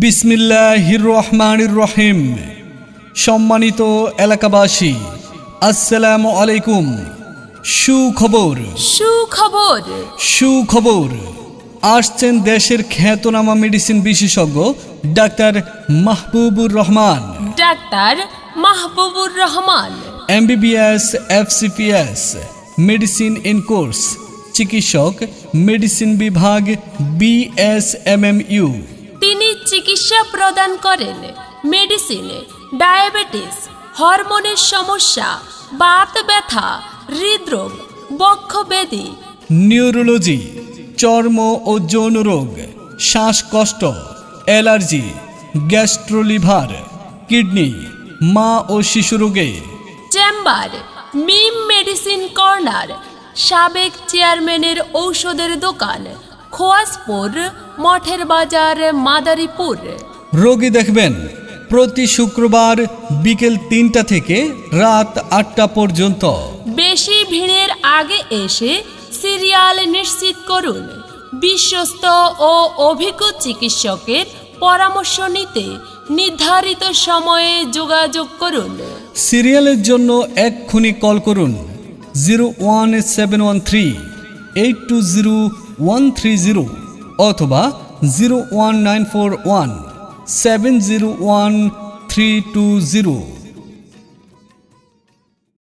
বিসমিল্লাহির রহমানির রহিম। সম্মানিত এলাকাবাসী, আসসালামু আলাইকুম। সুখবর সুখবর সুখবর আসছেন দেশের খ্যাতনামা মেডিসিন বিশেষজ্ঞ doctor Mahbubur Rahman. Doctor Mahbubur Rahman MBBS FCPS medicine in course, চিকিৎসক, মেডিসিন বিভাগ, বিএসএমএমইউ। তিনি চিকিৎসা প্রদান করেন মেডিসিন, ডায়াবেটিস, হরমোনের সমস্যা, বাত ব্যথা, হৃদরোগ, বক্ষব্যাধি, নিউরোলজি, চর্ম ও যৌন রোগ, শ্বাসকষ্ট, অ্যালার্জি, গ্যাস্ট্রোলিভার, কিডনি, মা ও শিশু রোগে। চেম্বার মিম মেডিসিন কর্নার, সাবেক চেয়ারম্যানের ঔষধের দোকান, খোয়াজপুর, মঠের বাজার, মাদারীপুর। রোগী দেখবেন প্রতি শুক্রবার বিকেল 3টা থেকে রাত 8টা পর্যন্ত। বেশি ভিড়ের আগে এসে সিরিয়াল নিশ্চিত করুন। বিশ্বস্ত ও অভিজ্ঞ চিকিৎসকের পরামর্শ নিতে নির্ধারিত সময়ে যোগাযোগ করুন। সিরিয়ালের জন্য এক্ষুনি কল করুন 01713820130 অথবা 01941701320।